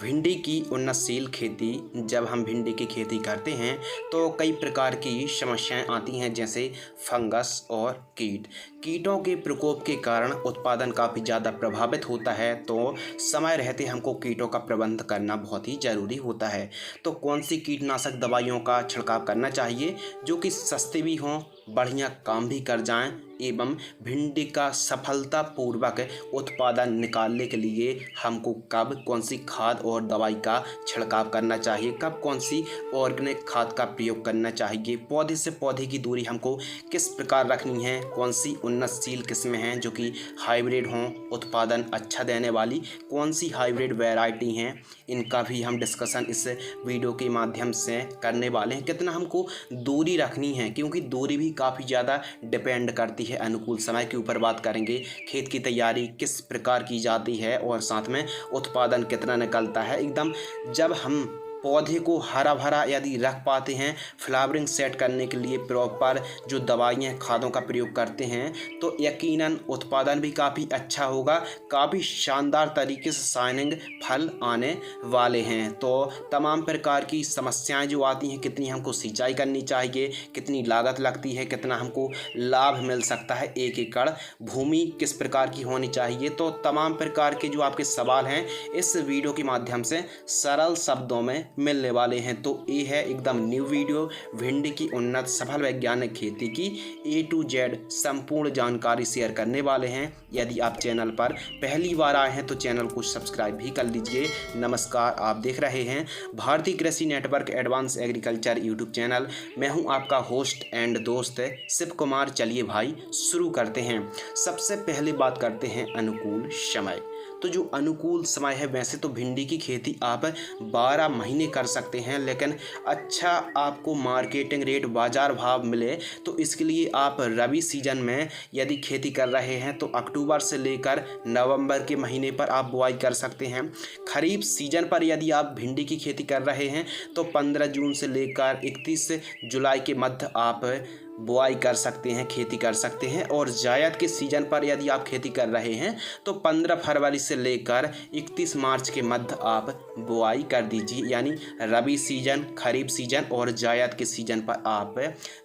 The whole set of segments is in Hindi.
भिंडी की उन्नतशील खेती। जब हम भिंडी की खेती करते हैं तो कई प्रकार की समस्याएं आती हैं, जैसे फंगस और कीटों के प्रकोप के कारण उत्पादन काफ़ी ज़्यादा प्रभावित होता है। तो समय रहते हमको कीटों का प्रबंध करना बहुत ही ज़रूरी होता है। तो कौन सी कीटनाशक दवाइयों का छिड़काव करना चाहिए जो कि सस्ते भी हों, बढ़िया काम भी कर जाएं एवं भिंडी का सफलतापूर्वक उत्पादन निकालने के लिए हमको कब कौन सी खाद और दवाई का छिड़काव करना चाहिए, कब कौन सी ऑर्गेनिक खाद का प्रयोग करना चाहिए, पौधे से पौधे की दूरी हमको किस प्रकार रखनी है, कौन सी उन्नतशील किस्में हैं जो कि हाइब्रिड हों, उत्पादन अच्छा देने वाली कौन सी हाइब्रिड वैरायटी हैं, इनका भी हम डिस्कशन इस वीडियो के माध्यम से करने वाले हैं। कितना हमको दूरी रखनी है, क्योंकि दूरी भी काफ़ी ज़्यादा डिपेंड करती है अनुकूल समय के ऊपर। बात करेंगे खेत की तैयारी किस प्रकार की जाती है और साथ में उत्पादन कितना निकलता है। एकदम जब हम पौधे को हरा भरा यदि रख पाते हैं, फ्लावरिंग सेट करने के लिए प्रॉपर जो दवाइयाँ खादों का प्रयोग करते हैं, तो यकीनन उत्पादन भी काफ़ी अच्छा होगा, काफ़ी शानदार तरीके से शाइनिंग फल आने वाले हैं। तो तमाम प्रकार की समस्याएं जो आती हैं, कितनी हमको सिंचाई करनी चाहिए, कितनी लागत लगती है, कितना हमको लाभ मिल सकता है, 1 एकड़ भूमि किस प्रकार की होनी चाहिए, तो तमाम प्रकार के जो आपके सवाल हैं इस वीडियो के माध्यम से सरल शब्दों में मिलने वाले हैं। तो ये है एकदम न्यू वीडियो, भिंडी की उन्नत सफल वैज्ञानिक खेती की A to Z संपूर्ण जानकारी शेयर करने वाले हैं। यदि आप चैनल पर पहली बार आए हैं तो चैनल को सब्सक्राइब भी कर लीजिए। नमस्कार, आप देख रहे हैं भारतीय कृषि network advance agriculture YouTube channel. मैं हूं आपका होस्ट एंड दोस्त शिव कुमार। चलिए भाई शुरू करते हैं। सबसे पहले बात करते हैं अनुकूल समय। तो जो अनुकूल समय है, वैसे तो भिंडी की खेती आप 12 महीने कर सकते हैं, लेकिन अच्छा आपको मार्केटिंग रेट बाज़ार भाव मिले तो इसके लिए आप रबी सीजन में यदि खेती कर रहे हैं तो अक्टूबर से लेकर नवंबर के महीने पर आप बुआई कर सकते हैं। खरीफ सीजन पर यदि आप भिंडी की खेती कर रहे हैं तो 15 जून से लेकर 31 जुलाई के मध्य आप बुआई कर सकते हैं, खेती कर सकते हैं। और जायद के सीज़न पर यदि आप खेती कर रहे हैं तो 15 फरवरी से लेकर 31 मार्च के मध्य आप बुआई कर दीजिए। यानी रबी सीजन, खरीफ सीजन और जायद के सीज़न पर आप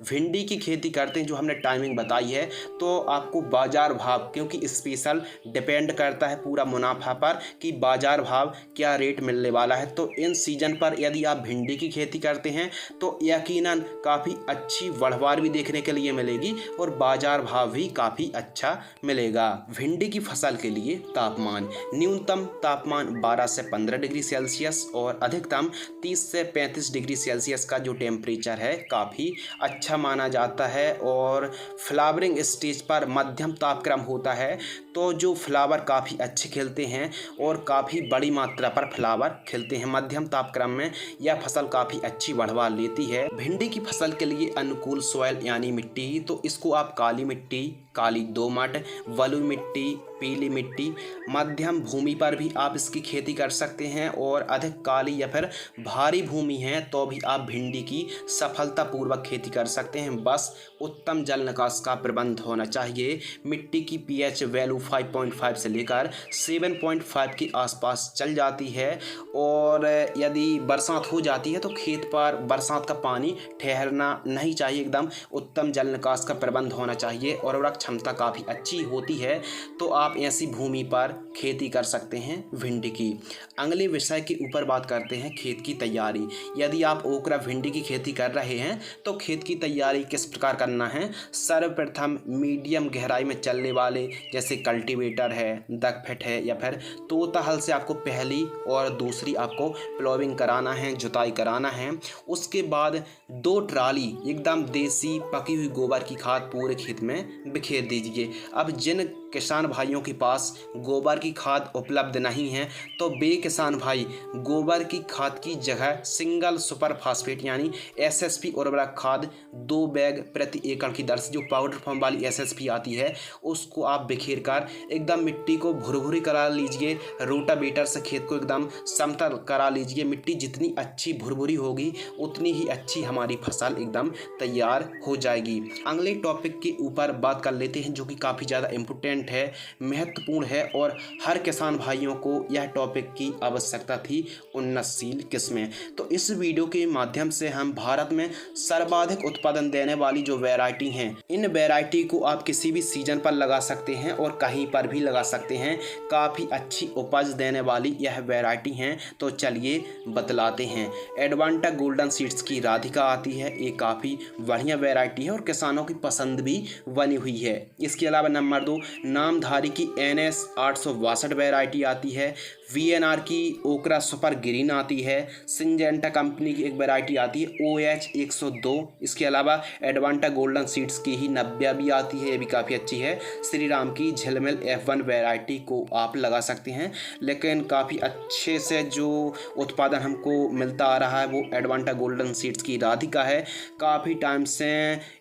भिंडी की खेती करते हैं। जो हमने टाइमिंग बताई है, तो आपको बाज़ार भाव, क्योंकि स्पेशल डिपेंड करता है पूरा मुनाफा पर कि बाज़ार भाव क्या रेट मिलने वाला है। तो इन सीज़न पर यदि आप भिंडी की खेती करते हैं तो यकीनन काफ़ी अच्छी बढ़वार भी देखने के लिए मिलेगी और बाजार भाव भी काफ़ी अच्छा मिलेगा। भिंडी की फसल के लिए तापमान, न्यूनतम तापमान 12 से 15 डिग्री सेल्सियस और अधिकतम 30 से 35 डिग्री सेल्सियस का जो टेम्परेचर है काफ़ी अच्छा माना जाता है। और फ्लावरिंग स्टेज पर मध्यम तापक्रम होता है, तो जो फ्लावर काफ़ी अच्छे खिलते हैं और काफ़ी बड़ी मात्रा पर फ्लावर खिलते हैं। मध्यम तापक्रम में यह फसल काफ़ी अच्छी बढ़वार लेती है। भिंडी की फसल के लिए अनुकूल सॉइल यानी मिट्टी, तो इसको आप काली मिट्टी, काली दोमट, बलुई मिट्टी, पीली मिट्टी, मध्यम भूमि पर भी आप इसकी खेती कर सकते हैं। और अधिक काली या फिर भारी भूमि है तो भी आप भिंडी की सफलतापूर्वक खेती कर सकते हैं। बस उत्तम जल निकास का प्रबंध होना चाहिए। मिट्टी की pH वैल्यू 5.5 से लेकर 7.5 के आसपास चल जाती है। और यदि बरसात हो जाती है तो खेत पर बरसात का पानी ठहरना नहीं चाहिए, एकदम उत्तम जल निकास का प्रबंध होना चाहिए। और उर्वरक क्षमता काफ़ी अच्छी होती है, तो आप ऐसी भूमि पर खेती कर सकते हैं भिंडी की। अगले विषय के ऊपर बात करते हैं खेत की तैयारी। यदि आप ओकरा भिंडी की खेती कर रहे हैं तो खेत की तैयारी किस प्रकार करना है। सर्वप्रथम मीडियम गहराई में चलने वाले जैसे कल्टीवेटर है, दगफेट है या फिर तोता हल से आपको पहली और दूसरी आपको प्लोविंग कराना है, जुताई कराना है। उसके बाद 2 ट्राली एकदम देसी पकी हुई गोबर की खाद पूरे खेत में बिखेर दीजिए। अब जिन किसान भाइयों के पास गोबर की खाद उपलब्ध नहीं है तो वे किसान भाई गोबर की खाद की जगह सिंगल सुपर फास्फेट यानी SSP उर्वरक खाद 2 बैग प्रति एकड़ की दर से, जो पाउडर फॉर्म वाली SSP आती है, उसको आप बिखेर कर एकदम मिट्टी को भुरभुरी करा लीजिए। रोटावेटर से खेत को एकदम समतल करा लीजिए। मिट्टी जितनी अच्छी भुरभुरी होगी उतनी ही अच्छी हमारी फसल एकदम तैयार हो जाएगी। अगले टॉपिक के ऊपर बात कर लेते हैं जो कि काफ़ी ज़्यादा इम्पोर्टेंट है, महत्वपूर्ण है और हर किसान भाइयों को यह टॉपिक की आवश्यकता थी। उन्नतशील किस्में। तो इस वीडियो के माध्यम से हम भारत में सर्वाधिक उत्पादन देने वाली जो वैरायटी हैं, इन वैरायटी को आप किसी भी सीजन पर लगा सकते हैं और कहीं पर भी लगा सकते हैं। काफ़ी अच्छी उपज देने वाली यह वैरायटी हैं। तो चलिए बतलाते हैं। एडवांटा गोल्डन सीड्स की राधिका आती है। ये काफ़ी बढ़िया वैरायटी है और किसानों की पसंद भी बनी हुई है। इसके अलावा नंबर 2 नामधारी की NS 862 वैरायटी आती है। VNR की ओकरा सुपर ग्रीन आती है। सिंजेंटा कंपनी की एक वैरायटी आती है OH 102। इसके अलावा एडवांटा गोल्डन सीड्स की ही 90 भी आती है, ये भी काफ़ी अच्छी है। श्री राम की झिलमिल F1 वैरायटी को आप लगा सकते हैं, लेकिन काफ़ी अच्छे से जो उत्पादन हमको मिलता आ रहा है वो एडवांटा गोल्डन सीड्स की राधिका है। काफ़ी टाइम से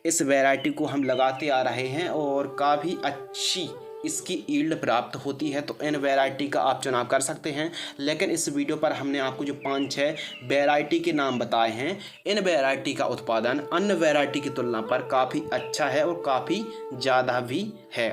इस वैरायटी को हम लगाते आ रहे हैं और काफ़ी अच्छी इसकी ईल्ड प्राप्त होती है। तो इन वैरायटी का आप चुनाव कर सकते हैं। लेकिन इस वीडियो पर हमने आपको जो 5-6 वैरायटी के नाम बताए हैं, इन वैरायटी का उत्पादन अन्य वैरायटी की तुलना पर काफ़ी अच्छा है और काफ़ी ज़्यादा भी है।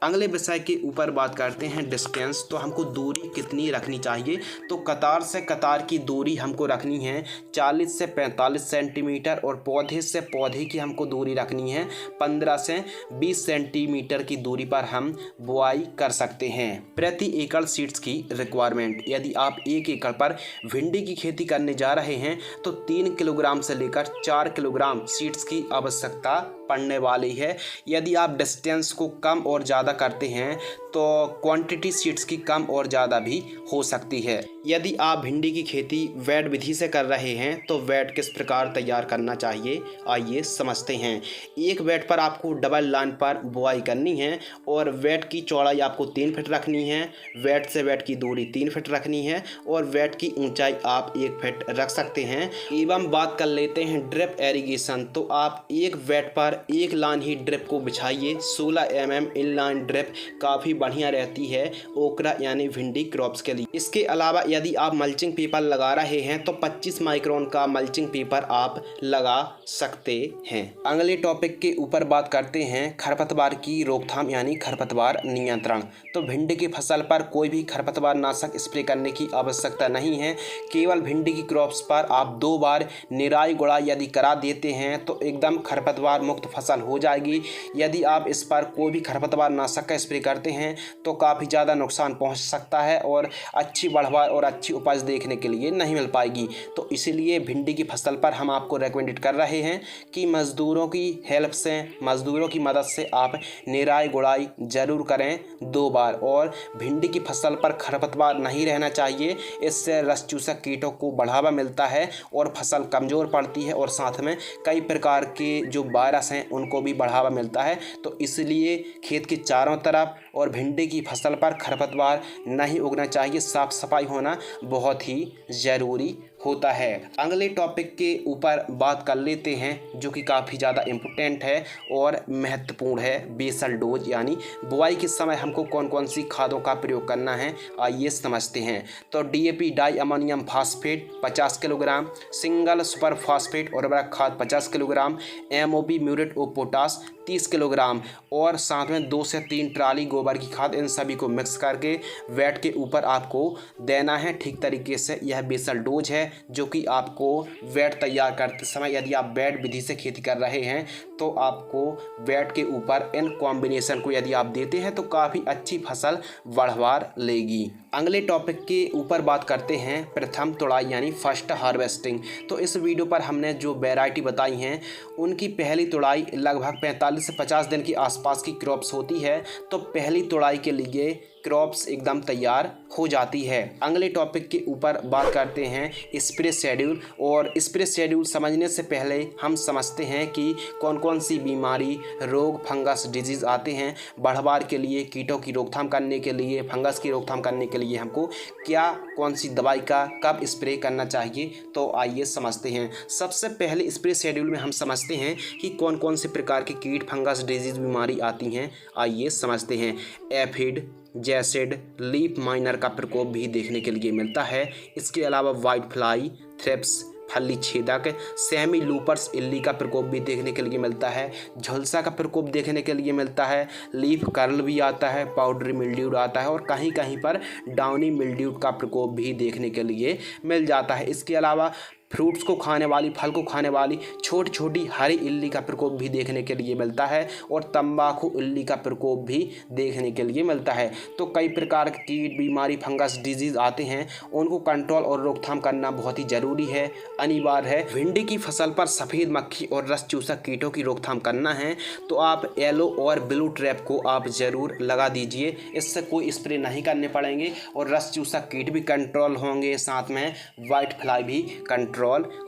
अगले विषय के ऊपर बात करते हैं डिस्टेंस। तो हमको दूरी कितनी रखनी चाहिए? तो कतार से कतार की दूरी हमको रखनी है 40 से 45 सेंटीमीटर और पौधे से पौधे की हमको दूरी रखनी है 15 से 20 सेंटीमीटर की दूरी पर हम बुआई कर सकते हैं। प्रति एकड़ सीड्स की रिक्वायरमेंट, यदि आप 1 एकड़ पर भिंडी की खेती करने जा रहे हैं तो 3 किलोग्राम से लेकर 4 किलोग्राम सीड्स की आवश्यकता पड़ने वाली है। यदि आप डिस्टेंस को कम और ज़्यादा करते हैं तो क्वांटिटी सीड्स की कम और ज़्यादा भी हो सकती है। यदि आप भिंडी की खेती वेट विधि से कर रहे हैं तो वेट किस प्रकार तैयार करना चाहिए, आइए समझते हैं। एक वेट पर आपको डबल लाइन पर बुआई करनी है और वेट की चौड़ाई आपको 3 फीट रखनी है। वेट से वेट की दूरी 3 फीट रखनी है और वेट की ऊंचाई आप 1 फीट रख सकते हैं। एवं बात कर लेते हैं ड्रिप एरीगेशन। तो आप एक वेट पर एक लाइन ही ड्रिप को बिछाइए। 16 mm इनलाइन ड्रिप काफ़ी बढ़िया रहती है ओकरा यानी भिंडी क्रॉप्स के लिए। इसके अलावा यदि आप मल्चिंग पेपर लगा रहे हैं तो 25 माइक्रोन का मल्चिंग पेपर आप लगा सकते हैं। अगले टॉपिक के ऊपर बात करते हैं खरपतवार की रोकथाम यानी खरपतवार नियंत्रण। तो भिंडी की फसल पर कोई भी खरपतवार नाशक स्प्रे करने की आवश्यकता नहीं है। केवल भिंडी की क्रॉप्स पर आप 2 बार निराई गुड़ाई यदि करा देते हैं तो एकदम खरपतवार मुक्त फसल हो जाएगी। यदि आप इस पर कोई भी खरपतवार नाशक का स्प्रे करते हैं तो काफ़ी ज़्यादा नुकसान पहुंच सकता है और अच्छी बढ़वार और अच्छी उपज देखने के लिए नहीं मिल पाएगी। तो इसीलिए भिंडी की फसल पर हम आपको रेकमेंडेड कर रहे हैं कि मज़दूरों की हेल्प से, मज़दूरों की मदद से आप निराई गुड़ाई ज़रूर करें 2 बार। और भिंडी की फसल पर खरपतवार नहीं रहना चाहिए, इससे रस चूसक कीटों को बढ़ावा मिलता है और फसल कमज़ोर पड़ती है और साथ में कई प्रकार के जो वायरस हैं उनको भी बढ़ावा मिलता है। तो इसलिए खेत के चारों तरफ और भिंडी की फसल पर खरपतवार नहीं उगना चाहिए। साफ सफाई होना बहुत ही ज़रूरी होता है। अगले टॉपिक के ऊपर बात कर लेते हैं जो कि काफ़ी ज़्यादा इम्पोर्टेंट है और महत्वपूर्ण है। बेसल डोज यानी बुआई के समय हमको कौन कौन सी खादों का प्रयोग करना है, आइए समझते हैं। तो DAP di ammonium phosphate 50 kilogram, single super phosphate उर्वरक खाद 50 kilogram, MOP muriate of potash 30 kilogram और साथ में 2 से 3 ट्राली गोबर की खाद, इन सभी को मिक्स करके वेट के ऊपर आपको देना है ठीक तरीके से। यह बेसल डोज है जो कि आपको वेट तैयार करते समय, यदि आप वेट विधि से खेती कर रहे हैं तो आपको वेट के ऊपर इन कॉम्बिनेशन को यदि आप देते हैं तो काफ़ी अच्छी फसल बढ़वार लेगी। अगले टॉपिक के ऊपर बात करते हैं प्रथम तुड़ाई यानी फर्स्ट हार्वेस्टिंग। तो इस वीडियो पर हमने जो वैरायटी बताई हैं उनकी पहली तुड़ाई लगभग 45 से 50 दिन के आसपास की क्रॉप्स होती है। तो पहली तुड़ाई के लिए क्रॉप्स एकदम तैयार हो जाती है। अगले टॉपिक के ऊपर बात करते हैं स्प्रे शेड्यूल। और स्प्रे शेड्यूल समझने से पहले हम समझते हैं कि कौन कौन सी बीमारी, रोग, फंगस, डिजीज़ आते हैं। बढ़वार के लिए, कीटों की रोकथाम करने के लिए, फंगस की रोकथाम करने के लिए हमको क्या, कौन सी दवाई का कब स्प्रे करना चाहिए, तो आइए समझते हैं। सबसे पहले स्प्रे शेड्यूल में हम समझते हैं कि कौन कौन से प्रकार के कीट, फंगस, डिजीज़, बीमारी आती हैं। आइए समझते हैं। एफिड, जैसिड, लीफ माइनर का प्रकोप भी देखने के लिए मिलता है। इसके अलावा वाइट फ्लाई, थ्रिप्स, फली छेदक, सेमी लूपर्स इल्ली का प्रकोप भी देखने के लिए मिलता है, झुलसा का प्रकोप देखने के लिए मिलता है, लीफ कर्ल भी आता है, पाउडरी मिल्ड्यूड आता है और कहीं कहीं पर डाउनी मिल्ड्यूड का प्रकोप भी देखने के लिए मिल जाता है। इसके अलावा फ्रूट्स को खाने वाली, फल को खाने वाली छोटी छोटी हरी इल्ली का प्रकोप भी देखने के लिए मिलता है और तंबाकू इल्ली का प्रकोप भी देखने के लिए मिलता है। तो कई प्रकार के कीट, बीमारी, फंगस, डिजीज़ आते हैं, उनको कंट्रोल और रोकथाम करना बहुत ही ज़रूरी है, अनिवार्य है। भिंडी की फसल पर सफ़ेद मक्खी और रस चूसक कीटों की रोकथाम करना है तो आप येलो और ब्लू ट्रैप को आप ज़रूर लगा दीजिए। इससे कोई स्प्रे नहीं करने पड़ेंगे और रस चूसक कीट भी कंट्रोल होंगे, साथ में वाइट फ्लाई भी कंट्रोल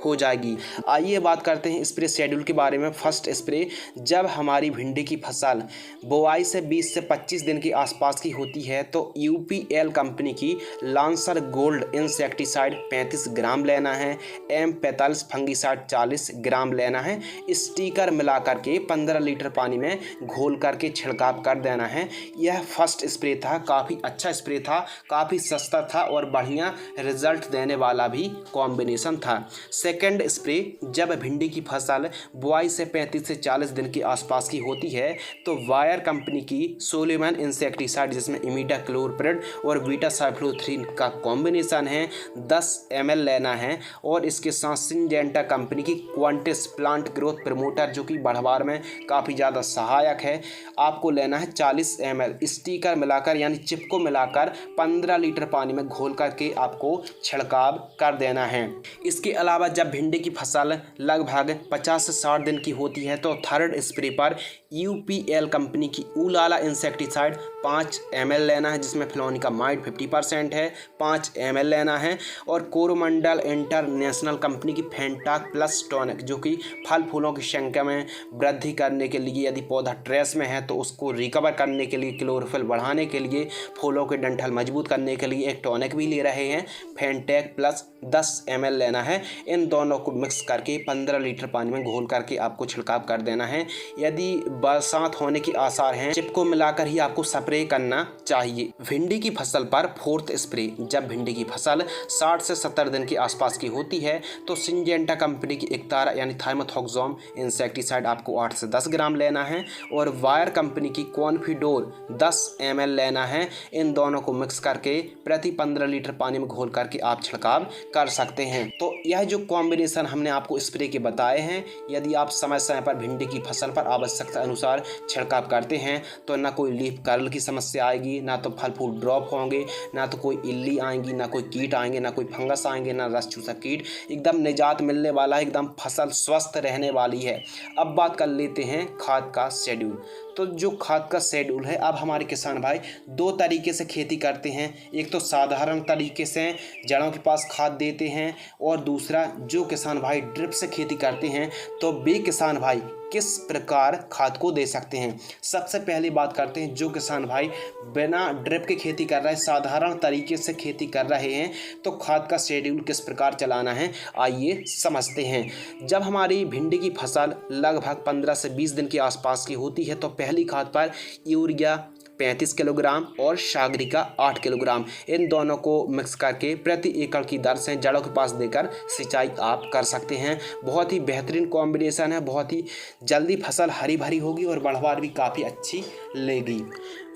हो जाएगी। आइए बात करते हैं स्प्रे शेड्यूल के बारे में। फर्स्ट स्प्रे, जब हमारी भिंडी की फसल बुआई से 20 से 25 दिन के आसपास की होती है तो यूपीएल कंपनी की लांसर गोल्ड इंसेक्टिसाइड 35 ग्राम लेना है, M45 फंगिसाइड 40 ग्राम लेना है, स्टिकर मिलाकर के 15 लीटर पानी में घोल करके छिड़काव कर देना है। यह फर्स्ट स्प्रे था, काफ़ी अच्छा स्प्रे था, काफ़ी सस्ता था और बढ़िया रिजल्ट देने वाला भी कॉम्बिनेशन था। सेकंड स्प्रे, जब भिंडी की फसल बुआई से 35 से 40 दिन के आसपास की होती है तो वायर कंपनी की सोलेमन इंसेक्टिसाइड, जिसमें इमिडाक्लोप्रिड और बीटासाइक्लोथ्रिन का कॉम्बिनेशन है, 10 ml लेना है और इसके साथ सिंजेंटा कंपनी की क्वांटिस प्लांट ग्रोथ प्रमोटर, जो कि बढ़वार में काफ़ी ज़्यादा सहायक है, आपको लेना है 40 ml। स्टिकर मिलाकर यानी चिप को मिलाकर 15 लीटर पानी में घोल करके आपको छिड़काव कर देना है। इसके अलावा जब भिंडी की फसल लगभग 50 से 60 दिन की होती है तो थर्ड स्प्रे पर यूपीएल कंपनी की ऊलाला इंसेक्टिसाइड 5 ml लेना है, जिसमें फ्लोनिकामाइड 50% है, 5 ml लेना है और कोरोमंडल इंटरनेशनल कंपनी की फेंटाक प्लस टॉनिक, जो कि फल फूलों की संख्या में वृद्धि करने के लिए, यदि पौधा ट्रेस में है तो उसको रिकवर करने के लिए, क्लोरोफिल बढ़ाने के लिए, फूलों के डंठल मजबूत करने के लिए एक टॉनिक भी ले रहे हैं, फेंटेक प्लस 10 ml लेना है। इन दोनों को मिक्स करके 15 लीटर पानी में घोल करके आपको छिड़काव कर देना है। यदि बरसात होने के आसार हैं, चिप को मिलाकर ही आपको स्प्रे करना चाहिए। भिंडी की फसल पर फोर्थ स्प्रे, जब भिंडी की फसल 60 से 70 दिन के आसपास की होती है तो सिंजेंटा कंपनी की एकतारा यानी थाइमोथोक्सोम इंसेक्टिसाइड आपको 8 से 10 ग्राम लेना है और वायर कंपनी की कॉन्फिडोर 10 ml लेना है। इन दोनों को मिक्स करके प्रति 15 लीटर पानी में घोल करके आप छिड़काव कर सकते हैं। तो यह जो कॉम्बिनेशन हमने आपको स्प्रे के बताए हैं, यदि आप समय समय पर भिंडी की फसल पर आवश्यकता अनुसार छिड़काव करते हैं तो ना कोई लीफ कर्ल की समस्या आएगी, ना तो फल फूल ड्रॉप होंगे, ना तो कोई इल्ली आएंगी, ना कोई कीट आएंगे, ना कोई फंगस आएंगे, ना रस चूसक कीट। एकदम निजात मिलने वाला है, एकदम फसल स्वस्थ रहने वाली है। अब बात कर लेते हैं खाद का शेड्यूल। तो जो खाद का शेड्यूल है, अब हमारे किसान भाई दो तरीके से खेती करते हैं। एक तो साधारण तरीके से जड़ों के पास खाद देते हैं और दूसरा जो किसान भाई ड्रिप से खेती करते हैं तो वे किसान भाई किस प्रकार खाद को दे सकते हैं। सबसे पहले बात करते हैं जो किसान भाई बिना ड्रिप के खेती कर रहे हैं, साधारण तरीके से खेती कर रहे हैं, तो खाद का शेड्यूल किस प्रकार चलाना है आइए समझते हैं। जब हमारी भिंडी की फसल लगभग 15 से 20 दिन के आसपास की होती है तो पहली खाद पर यूरिया 35 किलोग्राम और सागरिका 8 किलोग्राम, इन दोनों को मिक्स करके प्रति एकड़ की दर से जड़ों के पास देकर सिंचाई आप कर सकते हैं। बहुत ही बेहतरीन कॉम्बिनेशन है, बहुत ही जल्दी फसल हरी भरी होगी और बढ़वार भी काफ़ी अच्छी लेगी।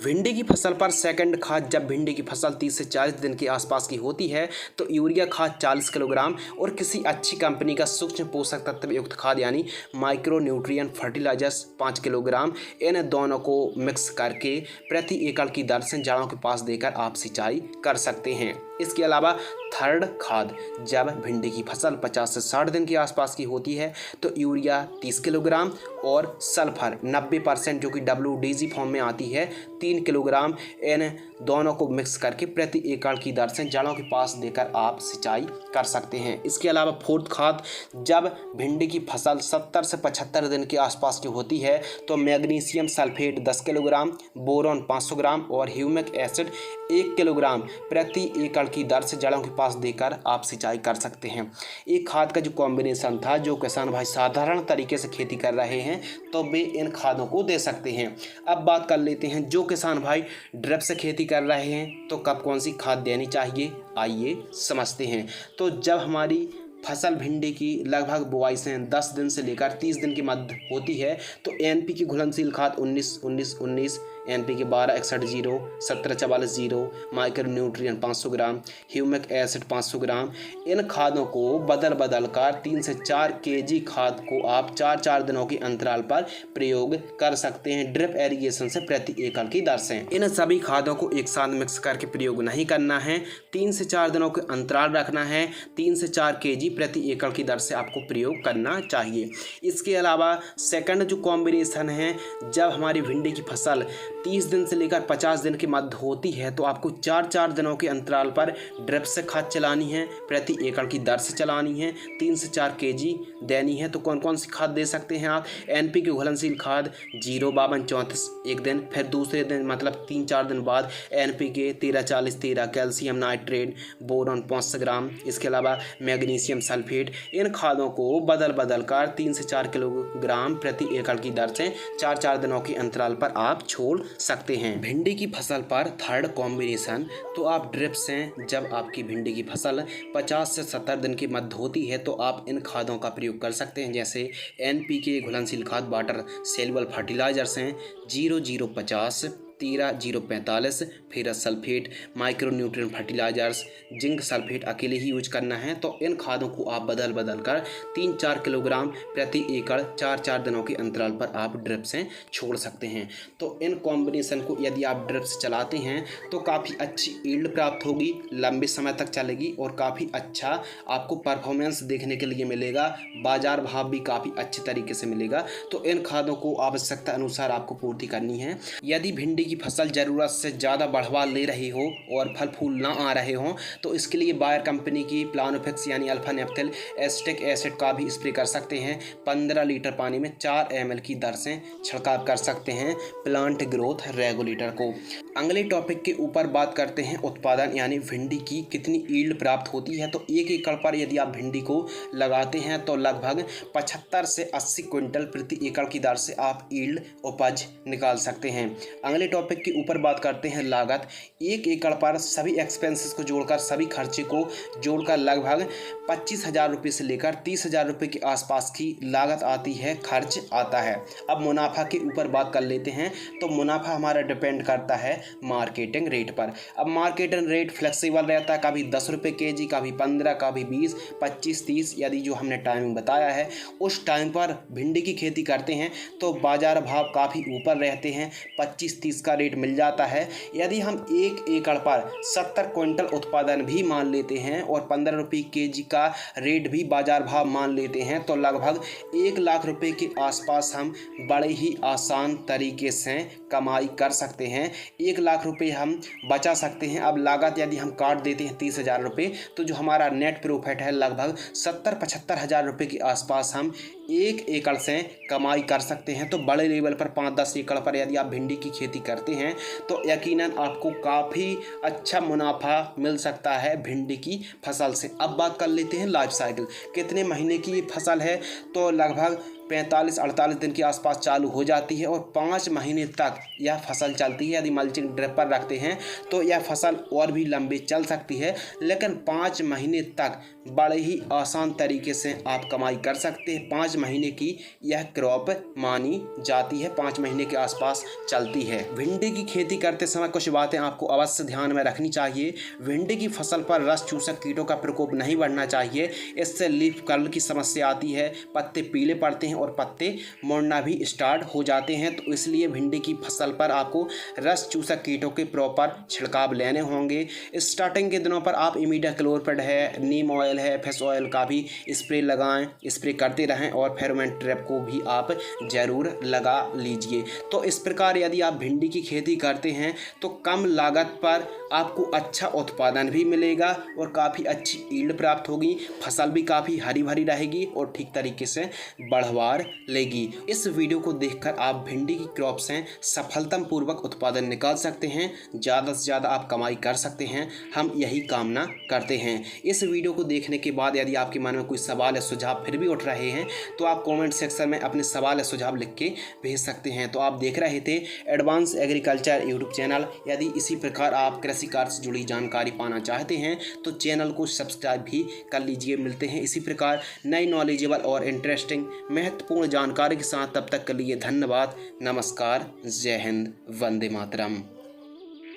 भिंडी की फसल पर सेकंड खाद, जब भिंडी की फसल 30 से 40 दिन के आसपास की होती है तो यूरिया खाद 40 किलोग्राम और किसी अच्छी कंपनी का सूक्ष्म पोषक तत्व युक्त खाद यानी माइक्रो न्यूट्रिएंट फर्टिलाइजर्स 5 किलोग्राम, इन दोनों को मिक्स करके प्रति एकड़ की दर से जड़ों के पास देकर आप सिंचाई कर सकते हैं। इसके अलावा थर्ड खाद, जब भिंडी की फसल 50 से 60 दिन के आसपास की होती है तो यूरिया 30 किलोग्राम और सल्फर 90% जो कि WDG फॉर्म में आती है 3 किलोग्राम, इन दोनों को मिक्स करके प्रति एकड़ की दर से जड़ों के पास देकर आप सिंचाई कर सकते हैं। इसके अलावा फोर्थ खाद, जब भिंडी की फसल 70 से 75 दिन के आसपास की होती है तो मैग्नीशियम सल्फेट 10 किलोग्राम, बोरॉन 500 ग्राम और ह्यूमिक एसिड 1 किलोग्राम प्रति एकड़ की दर से जड़ों के पास देकर आप सिंचाई कर सकते हैं। एक खाद का जो कॉम्बिनेशन था, जो किसान भाई साधारण तरीके से खेती कर रहे हैं तो वे इन खादों को दे सकते हैं। अब बात कर लेते हैं जो किसान भाई ड्रिप से खेती कर रहे हैं तो कब कौन सी खाद देनी चाहिए आइए समझते हैं। तो जब हमारी फसल भिंडी की लगभग बुआई से 10 दिन से लेकर 30 दिन के मध्य होती है तो NPK घुलनशील खाद 19-19-19, NPK 12-61-0, 17-44-0, माइक्रो न्यूट्रिएंट 500 ग्राम, ह्यूमिक एसिड 500 ग्राम, इन खादों को बदल बदल कर 3 से 4 kg खाद को आप 4-4 दिनों के अंतराल पर प्रयोग कर सकते हैं ड्रिप एरीगेशन से प्रति एकड़ की दर से। इन सभी खादों को एक साथ मिक्स करके प्रयोग नहीं करना है, 3 से 4 दिनों के अंतराल रखना है, 3 से 4 kg प्रति एकड़ की दर से आपको प्रयोग करना चाहिए। इसके अलावा सेकंड जो कॉम्बिनेशन है, जब हमारी भिंडी की फसल 30 दिन से लेकर 50 दिन के मध्य होती है तो आपको 4-4 दिनों के अंतराल पर ड्रिप से खाद चलानी है, प्रति एकड़ की दर से चलानी है, 3 से 4 kg देनी है। तो कौन कौन सी खाद दे सकते हैं आप? NPK घुलनशील खाद 0-52-34 एक दिन, फिर दूसरे दिन मतलब 3-4 दिन बाद NPK 13-40-13, कैल्शियम नाइट्रेट, बोरॉन 500 ग्राम, इसके अलावा मैग्नीशियम सल्फेट। इन खादों को बदल बदल कर 3 से 4 किलोग्राम प्रति एकड़ की दर से 4-4 दिनों के अंतराल पर आप छोड़ सकते हैं। भिंडी की फसल पर थर्ड कॉम्बिनेशन, तो आप ड्रिप से जब आपकी भिंडी की फसल 50 से 70 दिन की मध्य होती है तो आप इन खादों का प्रयोग कर सकते हैं, जैसे NPK घुलनशील खाद वाटर सेल्युबल फर्टिलाइजर्स हैं 0050, 13-0-45, ferrous sulphate, micro nutrient fertilisers, zinc sulphate अकेले ही यूज करना है। तो इन खादों को आप बदल बदल कर 3-4 किलोग्राम प्रति एकड़ 4-4 दिनों के अंतराल पर आप ड्रिप से छोड़ सकते हैं। तो इन कॉम्बिनेशन को यदि आप ड्रिप से चलाते हैं तो काफ़ी अच्छी ईल्ड प्राप्त होगी, लंबे समय तक चलेगी और काफ़ी अच्छा आपको परफॉर्मेंस देखने के लिए मिलेगा, बाजार भाव भी काफ़ी अच्छे तरीके से मिलेगा। तो इन खादों को आवश्यकता अनुसार आपको पूर्ति करनी है। यदि भिंडी की फसल ज़रूरत से ज़्यादा बढ़वा ले रही हो और फल फूल ना आ रहे हों तो इसके लिए बायर कंपनी की प्लानोफिक्स यानी अल्फा नेप्थिल एसिटिक एसिड का भी स्प्रे कर सकते हैं। 15 लीटर पानी में 4 ml की दर से छिड़काव कर सकते हैं प्लांट ग्रोथ रेगुलेटर को। अगले टॉपिक के ऊपर बात करते हैं उत्पादन यानी भिंडी की कितनी ईल्ड प्राप्त होती है। तो 1 एकड़ पर यदि आप भिंडी को लगाते हैं तो लगभग 75 से 80 क्विंटल प्रति एकड़ की दर से आप ईल्ड उपज निकाल सकते हैं। अगले टॉपिक के ऊपर बात करते हैं लागत। 1 एकड़ पर सभी एक्सपेंसेस को जोड़कर, सभी खर्चे को जोड़कर लगभग 25,000 रुपये से लेकर 30,000 रुपये के आसपास की लागत आती है, खर्च आता है। अब मुनाफा के ऊपर बात कर लेते हैं। तो मुनाफा हमारा डिपेंड करता है मार्केटिंग रेट पर। अब मार्केटिंग रेट फ्लेक्सिबल रहता है, कभी 10 रुपये kg, कभी 15, कभी 20, 25, 30, यदि जो हमने टाइमिंग बताया है उस टाइम पर भिंडी की खेती करते हैं तो बाजार भाव काफ़ी ऊपर रहते हैं, 25-30 का रेट मिल जाता है। यदि हम 1 एकड़ पर 70 क्विंटल उत्पादन भी मान लेते हैं और 15 रुपये kg का रेट भी बाजार भाव मान लेते हैं तो लगभग 1 लाख रुपए के आसपास हम बड़े ही आसान तरीके से कमाई कर सकते हैं। 1 लाख रुपए हम बचा सकते हैं। अब लागत यदि हम काट देते हैं 30,000 रुपये तो जो हमारा नेट प्रॉफिट है लगभग 70-75 हज़ार रुपये के आसपास हम 1 एकड़ से कमाई कर सकते हैं। तो बड़े लेवल पर 5-10 एकड़ पर यदि आप भिंडी की खेती करते हैं तो यकीनन आपको काफ़ी अच्छा मुनाफा मिल सकता है भिंडी की फसल से। अब बात कर लेते हैं लाइफ साइकिल, कितने महीने की फसल है। तो लगभग 45-48 दिन के आसपास चालू हो जाती है और 5 महीने तक यह फसल चलती है। यदि मल्चिंग ड्रिप पर रखते हैं तो यह फसल और भी लंबी चल सकती है, लेकिन 5 महीने तक बड़े ही आसान तरीके से आप कमाई कर सकते हैं। 5 महीने की यह क्रॉप मानी जाती है, 5 महीने के आसपास चलती है। भिंडी की खेती करते समय कुछ बातें आपको अवश्य ध्यान में रखनी चाहिए। भिंडी की फसल पर रस चूसक कीटों का प्रकोप नहीं बढ़ना चाहिए, इससे लीफ कर्ल की समस्या आती है, पत्ते पीले पड़ते हैं और पत्ते मुड़ना भी स्टार्ट हो जाते हैं। तो इसलिए भिंडी की फसल पर आपको रस चूसक कीटों के प्रॉपर छिड़काव लेने होंगे। स्टार्टिंग के दिनों पर आप इमीडा क्लोरपेड है, नीम ऑयल है, फिश ऑयल का भी स्प्रे लगाएं, स्प्रे करते रहें और फेरोमोन ट्रैप को भी आप ज़रूर लगा लीजिए। तो इस प्रकार यदि आप भिंडी की खेती करते हैं तो कम लागत पर आपको अच्छा उत्पादन भी मिलेगा और काफ़ी अच्छी ईल्ड प्राप्त होगी, फसल भी काफ़ी हरी भरी रहेगी और ठीक तरीके से बढ़वा आकार लेगी। इस वीडियो को देखकर आप भिंडी की क्रॉप से सफलतापूर्वक उत्पादन निकाल सकते हैं, ज़्यादा से ज़्यादा आप कमाई कर सकते हैं, हम यही कामना करते हैं। इस वीडियो को देखने के बाद यदि आपके मन में कोई सवाल या सुझाव फिर भी उठ रहे हैं तो आप कमेंट सेक्शन में अपने सवाल या सुझाव लिख के भेज सकते हैं। तो आप देख रहे थे एडवांस एग्रीकल्चर यूट्यूब चैनल। यदि इसी प्रकार आप कृषि कार्य से जुड़ी जानकारी पाना चाहते हैं तो चैनल को सब्सक्राइब भी कर लीजिए। मिलते हैं इसी प्रकार नई नॉलेजेबल और इंटरेस्टिंग महत्वपूर्ण जानकारी के साथ। तब तक के लिए धन्यवाद, नमस्कार, जय हिंद, वंदे मातरम।